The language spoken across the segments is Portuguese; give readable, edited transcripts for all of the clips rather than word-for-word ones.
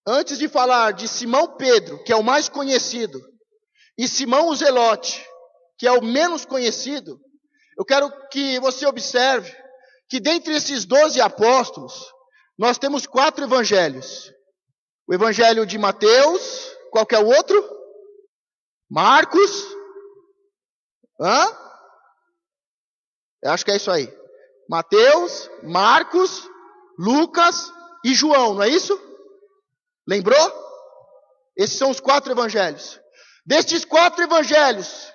Antes de falar de Simão Pedro, que é o mais conhecido, e Simão o Zelote, que é o menos conhecido, eu quero que você observe que dentre esses 12 apóstolos, nós temos 4 evangelhos. O evangelho de Mateus, qual que é o outro? Marcos. Eu acho que é isso aí. Mateus, Marcos, Lucas e João, não é isso? Lembrou? Esses são os 4 evangelhos. Destes 4 evangelhos,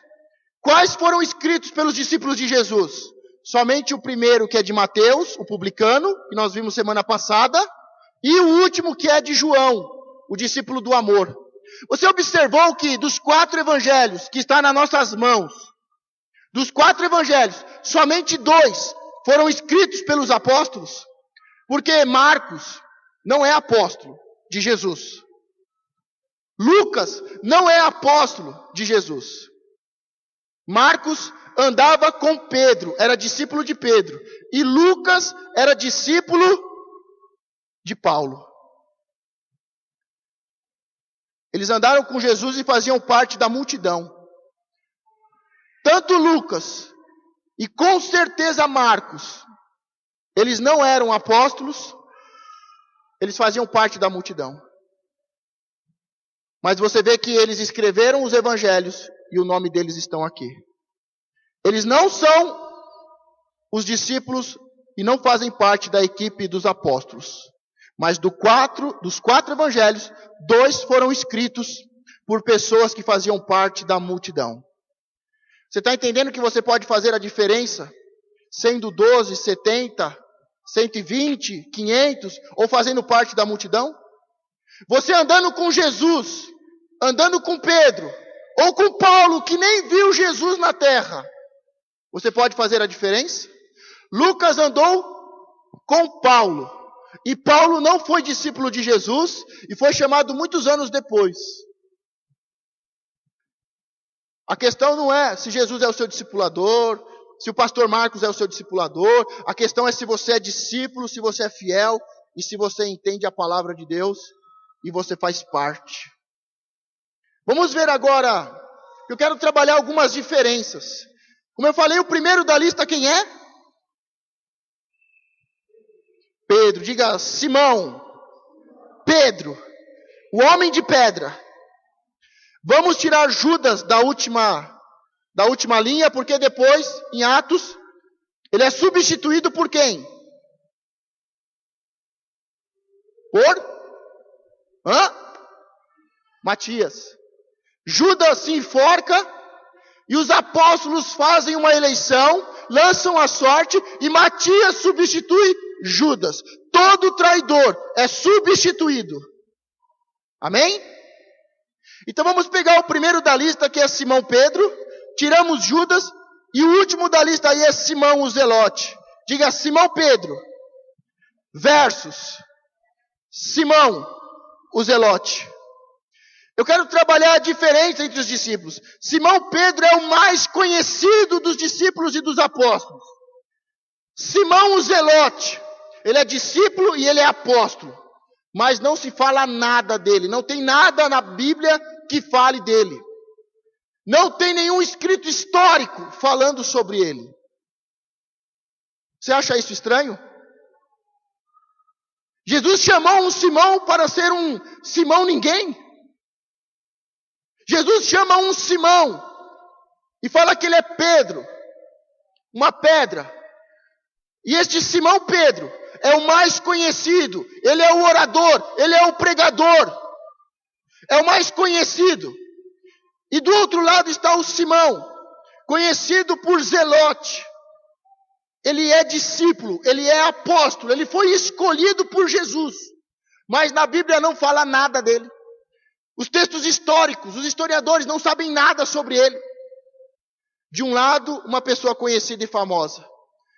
quais foram escritos pelos discípulos de Jesus? Somente o primeiro, que é de Mateus, o publicano, que nós vimos semana passada, e o último, que é de João, o discípulo do amor. Você observou que dos 4 evangelhos que está nas nossas mãos, dos 4 evangelhos, somente 2 foram escritos pelos apóstolos? Porque Marcos não é apóstolo de Jesus. Lucas não é apóstolo de Jesus. Marcos andava com Pedro, era discípulo de Pedro. E Lucas era discípulo de Paulo. Eles andaram com Jesus e faziam parte da multidão. Tanto Lucas e com certeza Marcos, eles não eram apóstolos, eles faziam parte da multidão. Mas você vê que eles escreveram os evangelhos e o nome deles estão aqui. Eles não são os discípulos e não fazem parte da equipe dos apóstolos. Mas dos 4 evangelhos, 2 foram escritos por pessoas que faziam parte da multidão. Você está entendendo que você pode fazer a diferença, sendo 12, 70, 120, 500, ou fazendo parte da multidão? Você andando com Jesus, andando com Pedro, ou com Paulo, que nem viu Jesus na terra, você pode fazer a diferença? Lucas andou com Paulo, e Paulo não foi discípulo de Jesus, e foi chamado muitos anos depois. A questão não é se Jesus é o seu discipulador, se o pastor Marcos é o seu discipulador, a questão é se você é discípulo, se você é fiel, e se você entende a palavra de Deus, e você faz parte. Vamos ver agora, eu quero trabalhar algumas diferenças. Como eu falei, o primeiro da lista quem é? Pedro, diga Simão. Pedro, o homem de pedra. Vamos tirar Judas da última linha, porque depois, em Atos, ele é substituído por quem? Matias. Judas se enforca e os apóstolos fazem uma eleição, lançam a sorte e Matias substitui Judas. Todo traidor é substituído. Amém? Então vamos pegar o primeiro da lista, que é Simão Pedro, tiramos Judas, e o último da lista aí é Simão o Zelote. Diga Simão Pedro versus Simão o Zelote. Eu quero trabalhar a diferença entre os discípulos. Simão Pedro é o mais conhecido dos discípulos e dos apóstolos. Simão o Zelote, ele é discípulo e ele é apóstolo. Mas não se fala nada dele. Não tem nada na Bíblia que fale dele. Não tem nenhum escrito histórico falando sobre ele. Você acha isso estranho? Jesus chamou um Simão para ser um Simão ninguém. Jesus chama um Simão e fala que ele é Pedro, uma pedra. E este Simão Pedro é o mais conhecido, ele é o orador, ele é o pregador, é o mais conhecido. E do outro lado está o Simão, conhecido por Zelote. Ele é discípulo, ele é apóstolo, ele foi escolhido por Jesus. Mas na Bíblia não fala nada dele. Os textos históricos, os historiadores não sabem nada sobre ele. De um lado, uma pessoa conhecida e famosa.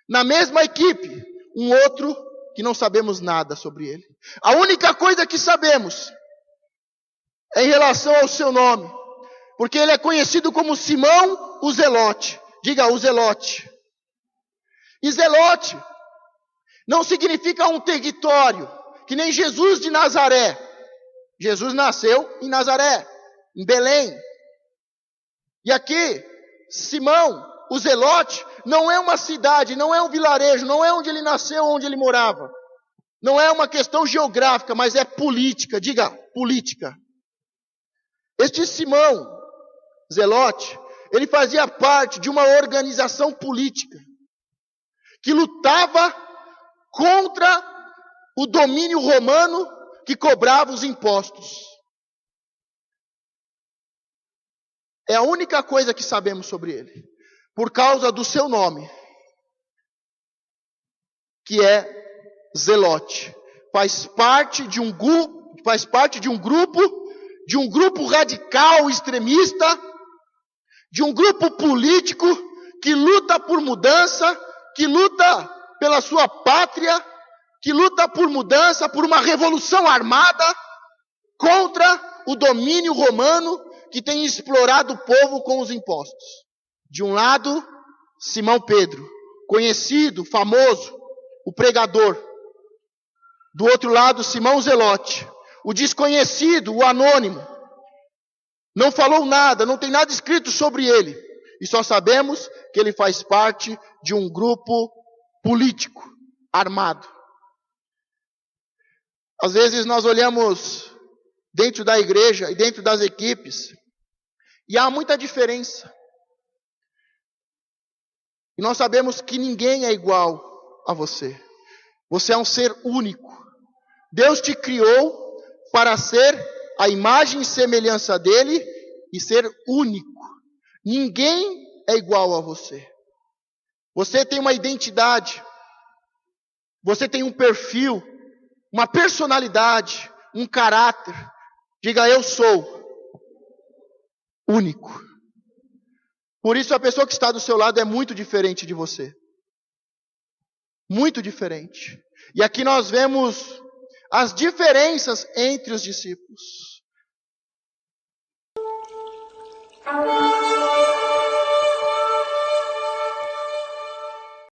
Na mesma equipe, um outro que não sabemos nada sobre ele. A única coisa que sabemos é em relação ao seu nome. Porque ele é conhecido como Simão o Zelote. Diga, o Zelote. E Zelote não significa um território, que nem Jesus de Nazaré. Jesus nasceu em Nazaré, em Belém. E aqui, Simão, o Zelote, não é uma cidade, não é um vilarejo, não é onde ele nasceu, onde ele morava. Não é uma questão geográfica, mas é política. Diga, política. Este Simão, Zelote, ele fazia parte de uma organização política que lutava contra o domínio romano que cobrava os impostos. É a única coisa que sabemos sobre ele, por causa do seu nome, que é Zelote. Faz parte de um grupo radical, extremista, de um grupo político que luta por mudança, que luta pela sua pátria, que luta por mudança, por uma revolução armada contra o domínio romano que tem explorado o povo com os impostos. De um lado, Simão Pedro, conhecido, famoso, o pregador. Do outro lado, Simão Zelote, o desconhecido, o anônimo. Não falou nada, não tem nada escrito sobre ele. E só sabemos que ele faz parte de um grupo político, armado. Às vezes nós olhamos dentro da igreja e dentro das equipes, e há muita diferença. E nós sabemos que ninguém é igual a você. Você é um ser único. Deus te criou para ser a imagem e semelhança dele e ser único. Ninguém é igual a você. Você tem uma identidade. Você tem um perfil, uma personalidade, um caráter. Diga, eu sou único. Por isso a pessoa que está do seu lado é muito diferente de você. Muito diferente. E aqui nós vemos as diferenças entre os discípulos.